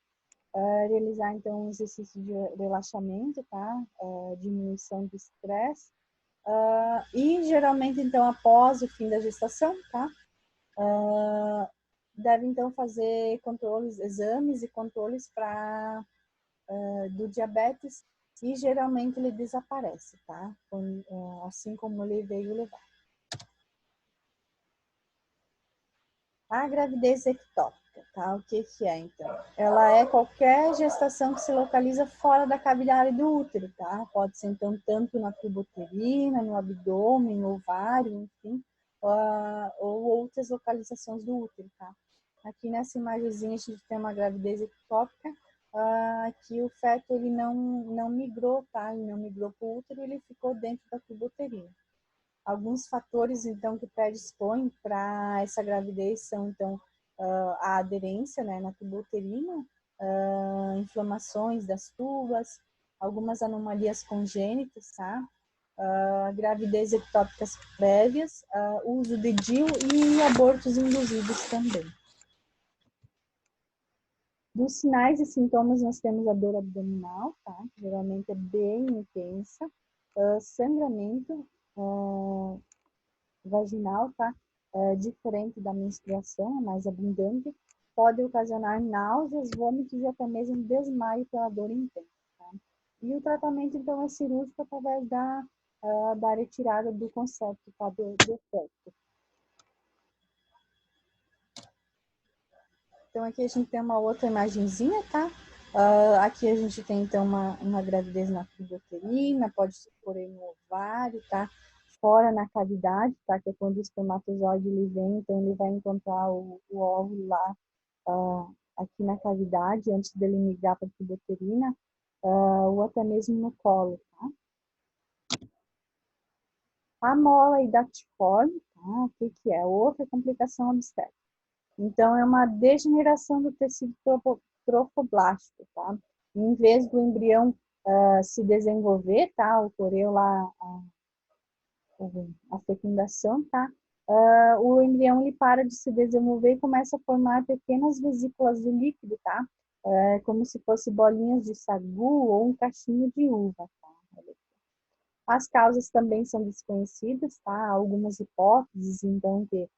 realizar, então, um exercício de relaxamento, tá? Diminuição do estresse. E, geralmente, então, após o fim da gestação, tá? Deve, então, fazer controles, exames e controles do diabetes, e geralmente ele desaparece, tá? Assim como ele veio levar. A gravidez ectópica, tá? O que é, então? Ela é qualquer gestação que se localiza fora da cavidade do útero, tá? Pode ser, então, tanto na tuboterina, no abdômen, no ovário, enfim, ou outras localizações do útero, tá? Aqui nessa imagenzinha a gente tem uma gravidez ectópica, que o feto ele não migrou, tá? Ele não migrou para o útero, ele ficou dentro da tuboterina. Alguns fatores, então, que predispõem para essa gravidez são, então, a aderência, né, na tuboterina, inflamações das tubas, algumas anomalias congênitas, tá? Gravidez ectópicas prévias, uso de DIU e abortos induzidos também. Dos sinais e sintomas, nós temos a dor abdominal, tá? Geralmente é bem intensa, sangramento, vaginal, tá? Diferente da menstruação, é mais abundante, pode ocasionar náuseas, vômitos e até mesmo desmaio pela dor intensa, tá? E o tratamento, então, é cirúrgico através da retirada do concepto, tá? Do feto. Então, aqui a gente tem uma outra imagenzinha, tá? Aqui a gente tem, então, uma gravidez na tuboterina, pode se ocorrer no ovário, tá? Fora na cavidade, tá? Que é quando o espermatozoide ele vem, então ele vai encontrar o óvulo lá, aqui na cavidade, antes dele migrar para a tuboterina, ou até mesmo no colo, tá? A mola hidatiforme, tá? O que é? Outra complicação obstétrica. Então, é uma degeneração do tecido trofoblástico, tá? Em vez do embrião se desenvolver, tá? Ocorreu lá a fecundação, tá? O embrião ele para de se desenvolver e começa a formar pequenas vesículas de líquido, tá? Como se fosse bolinhas de sagu ou um cachinho de uva, tá? As causas também são desconhecidas, tá? Algumas hipóteses, então, que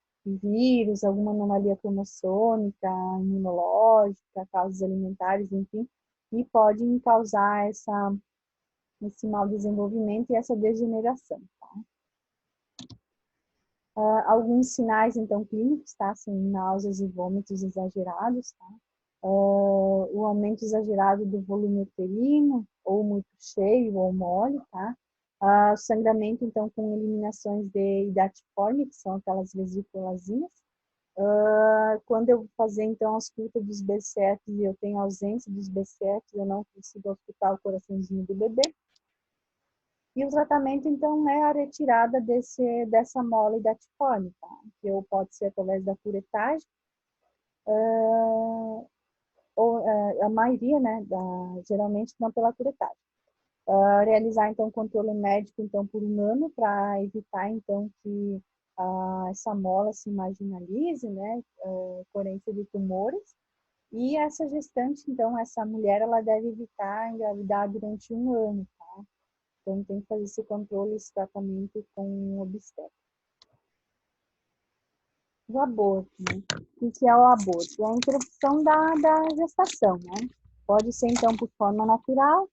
vírus, alguma anomalia cromossômica, imunológica, causas alimentares, enfim, que podem causar esse mau desenvolvimento e essa degeneração, tá? Alguns sinais, então, clínicos, tá? São náuseas e vômitos exagerados, tá? O aumento exagerado do volume uterino, ou muito cheio ou mole, tá? Sangramento, então, com eliminações de hidatiforme, que são aquelas vesículazinhas. Quando eu vou fazer, então, a ausculta dos BCFs e eu tenho ausência dos BCFs, eu não consigo auscultar o coraçãozinho do bebê. E o tratamento, então, é a retirada dessa mola hidatiforme, tá? Que pode ser através da curetagem, ou a maioria, né, geralmente não pela curetagem. Realizar, então, controle médico, então, por um ano, para evitar, então, que essa mola se marginalize, né, ocorrência de tumores. E essa gestante, então, essa mulher, ela deve evitar engravidar durante um ano, tá? Então, tem que fazer esse controle, esse tratamento com obstétrico. O aborto, né? O que é o aborto? É a interrupção da gestação, né? Pode ser, então, por forma natural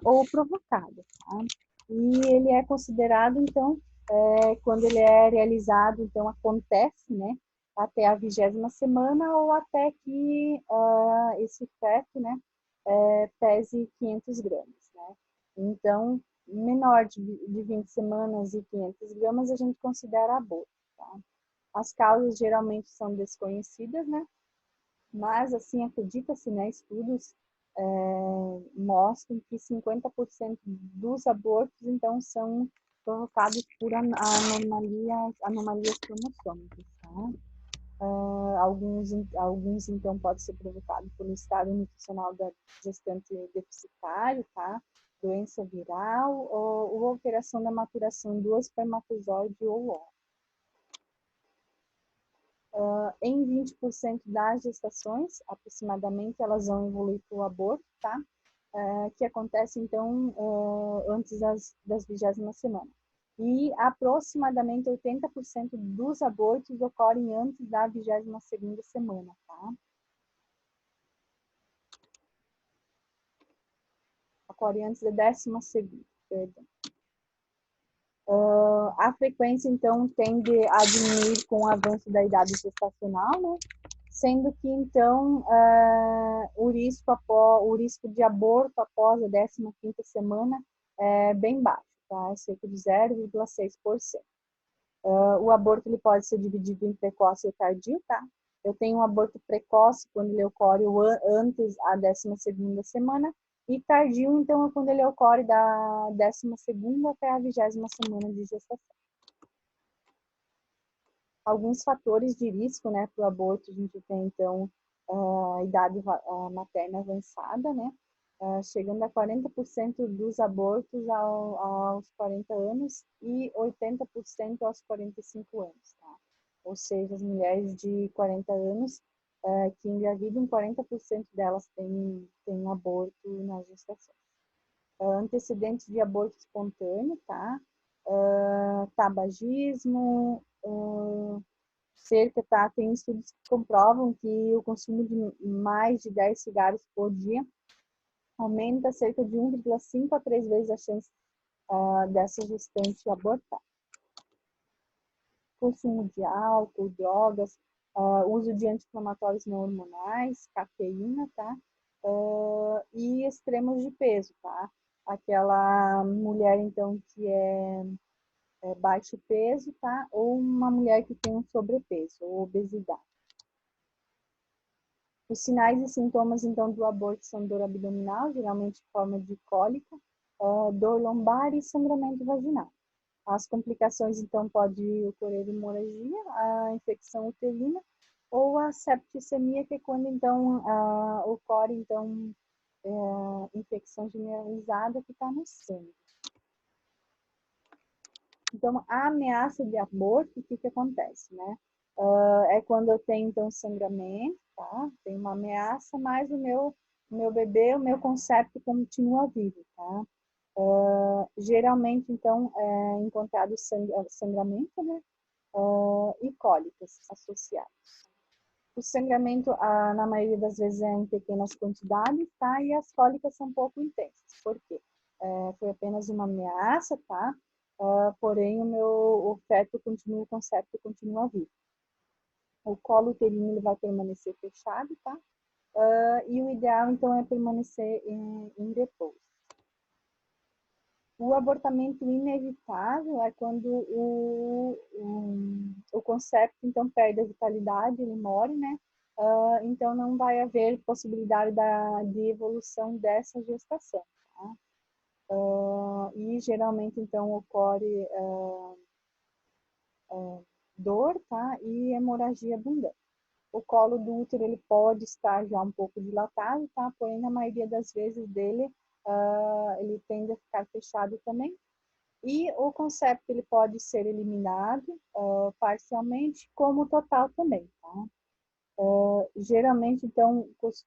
ou provocada, tá? E ele é considerado, então, quando ele é realizado, então, acontece, né? Até a 20ª semana ou até que esse feto, né? Pese 500 gramas, né? Então, menor de 20 semanas e 500 gramas, a gente considera aborto, tá? As causas geralmente são desconhecidas, né? Mas, assim, acredita-se, né? Estudos mostram que 50% dos abortos, então, são provocados por anomalias cromossômicas, tá? Alguns, então, podem ser provocados pelo estado nutricional da gestante deficitário, tá? doença viral ou alteração da maturação do espermatozoide ou óvulo. Em 20% das gestações, aproximadamente, elas vão evoluir para o aborto, tá? Que acontece, então, antes das 20ª semana. E aproximadamente 80% dos abortos ocorrem antes da 22ª semana, tá? Ocorre antes da 12ª, perdão. A frequência, então, tende a diminuir com o avanço da idade gestacional, né? Sendo que, então, o risco de aborto após a 15ª semana é bem baixo, tá? É cerca de 0,6%. O aborto ele pode ser dividido em precoce e tardio, tá? Eu tenho um aborto precoce quando ele ocorre antes da 12ª semana, e tardio, então, é quando ele ocorre da 12ª até a 20ª semana de gestação. Alguns fatores de risco, né, para o aborto, a gente tem, então, a idade materna avançada, né, chegando a 40% dos abortos aos 40 anos e 80% aos 45 anos, tá? Ou seja, as mulheres de 40 anos que engravidam, 40% delas têm um aborto na gestação. Antecedentes de aborto espontâneo, tá? Tabagismo, tá? Tem estudos que comprovam que o consumo de mais de 10 cigarros por dia aumenta cerca de 1,5 a 3 vezes a chance dessa gestante abortar. Consumo de álcool, drogas, uso de anti-inflamatórios não hormonais, cafeína, tá? E extremos de peso, tá? Aquela mulher, então, que é baixo peso, tá? Ou uma mulher que tem um sobrepeso ou obesidade. Os sinais e sintomas, então, do aborto são dor abdominal, geralmente em forma de cólica, dor lombar e sangramento vaginal. As complicações, então, pode ocorrer hemorragia, a infecção uterina ou a septicemia, que é quando, então, ocorre, então, infecção generalizada que está no sangue. Então, a ameaça de aborto, o que acontece, né? É quando eu tenho, então, sangramento, tá? Tem uma ameaça, mas o meu bebê, o meu concepto continua vivo, tá? Geralmente, então, é encontrado sangramento, né? E cólicas associadas. O sangramento, na maioria das vezes, é em pequenas quantidades, tá? E as cólicas são um pouco intensas. Por quê? Foi apenas uma ameaça, tá? Porém, o feto continua, o concepto continua vivo. O colo uterino ele vai permanecer fechado, tá? E o ideal, então, é permanecer em repouso. O abortamento inevitável é quando o concepto, então, perde a vitalidade, ele morre, né? Então, não vai haver possibilidade de evolução dessa gestação, tá? E, geralmente, então, ocorre dor, tá? E hemorragia abundante. O colo do útero, ele pode estar já um pouco dilatado, tá? Porém, na maioria das vezes dele, ele tende a ficar fechado também. E o concepto, ele pode ser eliminado parcialmente, como total também, tá? Geralmente, então, os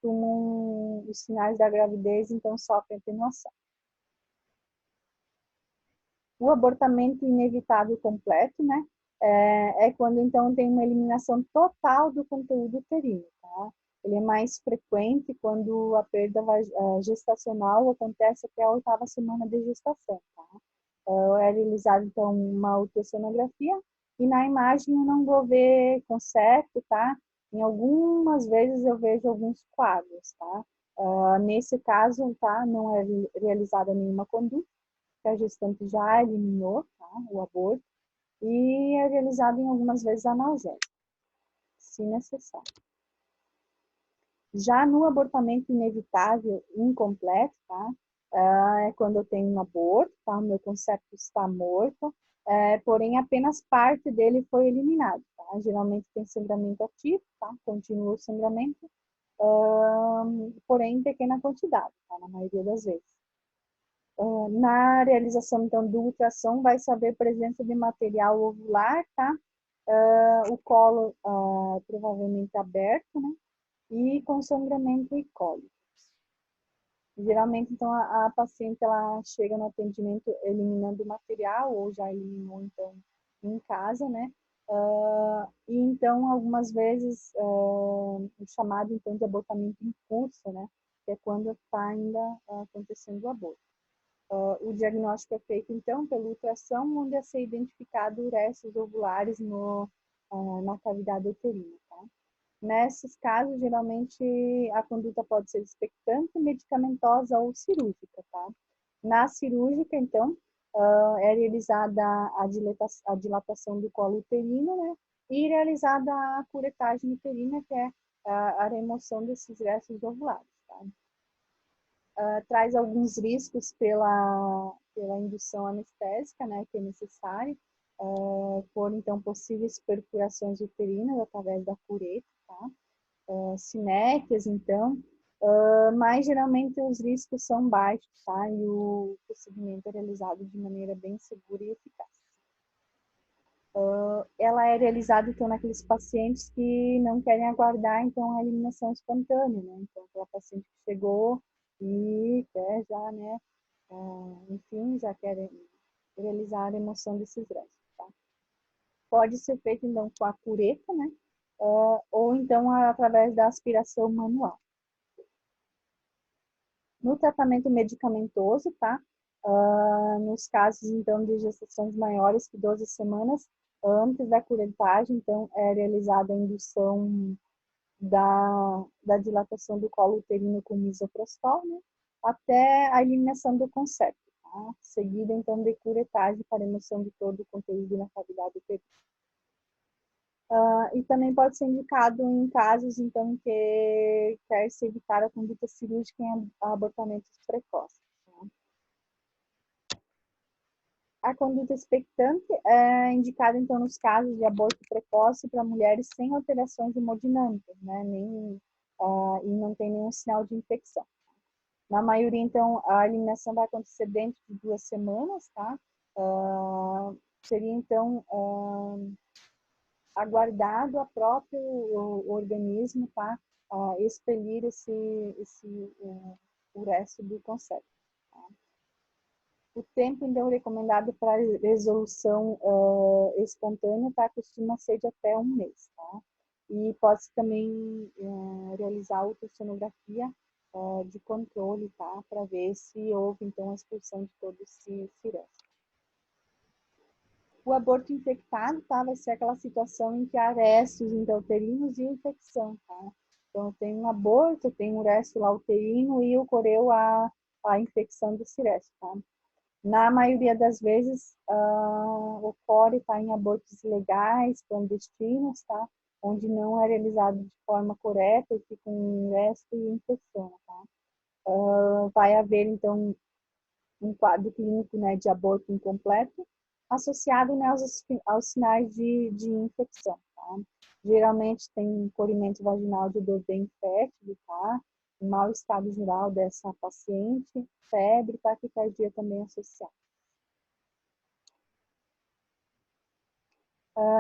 sinais da gravidez, então, sofrem atenuação. O abortamento inevitável completo, né? É quando, então, tem uma eliminação total do conteúdo uterino, tá? Ele é mais frequente quando a perda gestacional acontece até a 8ª semana de gestação, tá? É realizada, então, uma ultrassonografia e na imagem eu não vou ver concepto, tá? Em algumas vezes eu vejo alguns quadros, tá? Nesse caso, tá? Não é realizada nenhuma conduta, que a gestante já eliminou, tá? O aborto, e é realizado em algumas vezes analgésico, se necessário. Já no abortamento inevitável incompleto, tá? É quando eu tenho um aborto, tá? O meu concepto está morto, porém apenas parte dele foi eliminado, tá? Geralmente tem sangramento ativo, tá? Continua o sangramento, porém em pequena quantidade, tá? Na maioria das vezes. Na realização, então, do ultrassom, vai saber presença de material ovular, tá? O colo provavelmente aberto, né? E com sangramento e cólico. Geralmente, então, a paciente ela chega no atendimento eliminando o material ou já eliminou, então, em casa, né? E então, algumas vezes, o chamado, então, de abortamento em curso, né? Que é quando está ainda acontecendo o aborto. O diagnóstico é feito, então, pelo ultrassom, onde é ser identificado restos ovulares na cavidade uterina, tá? Nesses casos, geralmente, a conduta pode ser expectante, medicamentosa ou cirúrgica, tá? Na cirúrgica, então, é realizada a dilatação do colo uterino, né? E realizada a curetagem uterina, que é a remoção desses restos ovulares, tá? Traz alguns riscos pela indução anestésica, né, que é necessária, por, então, possíveis perfurações uterinas através da cureta, tá? Sinéquias, então, mas geralmente os riscos são baixos, tá? E o procedimento é realizado de maneira bem segura e eficaz. Ela é realizada, então, naqueles pacientes que não querem aguardar, então, a eliminação espontânea, né? Então, aquela paciente que chegou e quer já, né, enfim, já quer realizar a remoção desses restos, tá? Pode ser feito, então, com a cureta, né? Ou, então, através da aspiração manual. No tratamento medicamentoso, tá? Nos casos, então, de gestações maiores que 12 semanas, antes da curetagem, então, é realizada a indução da dilatação do colo uterino com misoprostol, né? Até a eliminação do concepto, tá? Seguida, então, de curetagem para remoção de todo o conteúdo na cavidade uterina. E também pode ser indicado em casos, então, que quer-se evitar a conduta cirúrgica em abortamentos precoces. A conduta expectante é indicada, então, nos casos de aborto precoce para mulheres sem alterações hemodinâmicas, né? E não tem nenhum sinal de infecção. Na maioria, então, a eliminação vai acontecer dentro de 2 semanas, tá? Seria, então, aguardado a próprio organismo, tá? Expelir o resto do concepto. Tá? O tempo, então, recomendado para resolução espontânea, tá? Costuma ser de até 1 mês, tá? E pode-se também realizar ultrassonografia de controle, tá? Para ver se houve, então, a expulsão de todo esse resto. O aborto infectado, tá? Vai ser aquela situação em que há restos intrauterinos e infecção, tá? Então, tem um aborto, tem um resto lá uterino e ocorreu a infecção desse resto, tá? Na maioria das vezes, ocorre, tá, em abortos ilegais, clandestinos, tá? Onde não é realizado de forma correta e fica um resto e infecção, tá? Vai haver, então, um quadro clínico, né, de aborto incompleto, associado, né, aos sinais de infecção, tá? Geralmente tem corrimento vaginal de dor bem fértil, tá? Mau estado geral dessa paciente, febre, taquicardia também associada.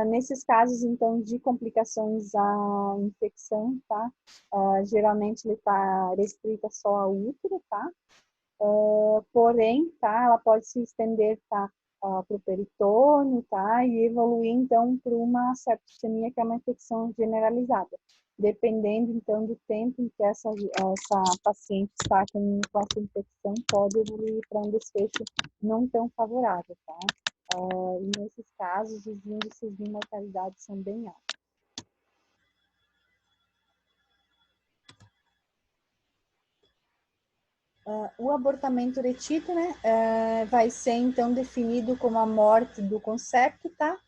Nesses casos, então, de complicações à infecção, tá? Geralmente ele está restrita só ao útero, tá? Porém, tá? Ela pode se estender, tá? Para o peritônio, tá? E evoluir, então, para uma septicemia, que é uma infecção generalizada. Dependendo, então, do tempo em que essa paciente está com essa infecção, pode evoluir para um desfecho não tão favorável, tá? E nesses casos, os índices de mortalidade são bem altos. O abortamento retito, né, vai ser, então, definido como a morte do concepto, tá?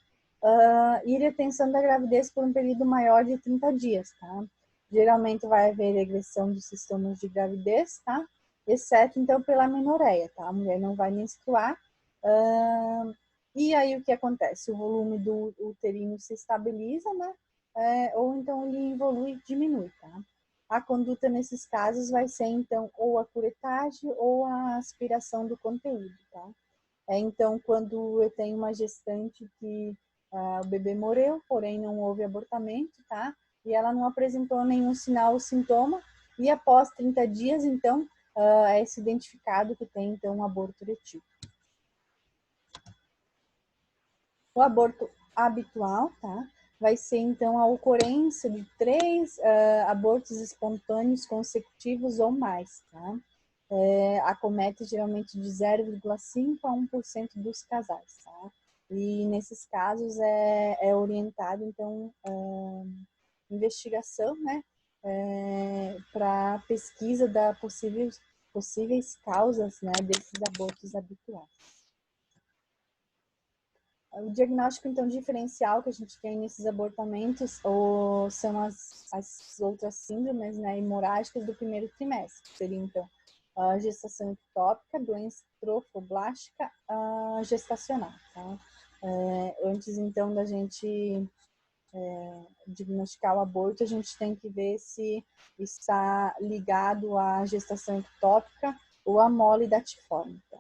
E retenção da gravidez por um período maior de 30 dias, tá? Geralmente vai haver regressão dos sintomas de gravidez, tá? Exceto, então, pela amenorreia, tá? A mulher não vai menstruar. E aí o que acontece? O volume do uterino se estabiliza, né? Ou então ele evolui e diminui, tá? a conduta nesses casos vai ser, então, ou a curetagem ou a aspiração do conteúdo, tá? Então, quando eu tenho uma gestante que o bebê morreu, porém não houve abortamento, tá? E ela não apresentou nenhum sinal ou sintoma, e após 30 dias, então, é se identificado que tem, então, um aborto letivo. O aborto habitual, tá? Vai ser, então, a ocorrência de 3 abortos espontâneos consecutivos ou mais, tá? Acomete geralmente de 0,5% a 1% dos casais, tá? E nesses casos é orientado, então, investigação, né? Para pesquisa da possíveis causas, né, desses abortos habituais. O diagnóstico, então, diferencial que a gente tem nesses abortamentos são as outras síndromes, né, hemorrágicas do primeiro trimestre, que seria, então, a gestação ectópica, doença trofoblástica gestacional. Tá? Antes, então, da gente diagnosticar o aborto, a gente tem que ver se está ligado à gestação ectópica ou à mole datiforme. Tá?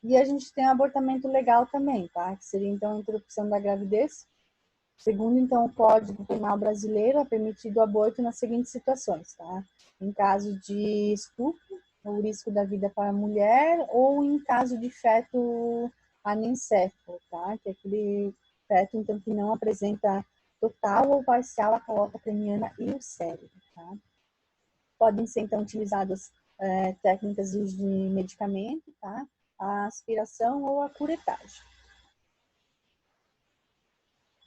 E a gente tem o abortamento legal também, tá? Que seria, então, a interrupção da gravidez. Segundo, então, o Código Penal Brasileiro, é permitido o aborto nas seguintes situações, tá? Em caso de estupro, o risco da vida para a mulher, ou em caso de feto anencefalo, tá? Que é aquele feto, então, que não apresenta total ou parcial a calota craniana e o cérebro, tá? Podem ser, então, utilizadas técnicas de uso de medicamento, tá? A aspiração ou a curetagem.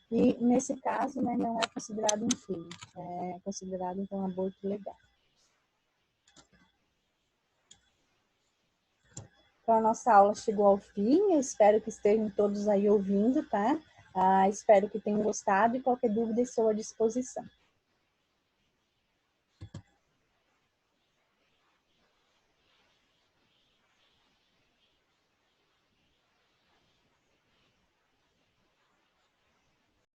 E, nesse caso, né, não é considerado um crime, é considerado, então, um aborto legal. Então, a nossa aula chegou ao fim, eu espero que estejam todos aí ouvindo, tá? Espero que tenham gostado e qualquer dúvida estou à disposição.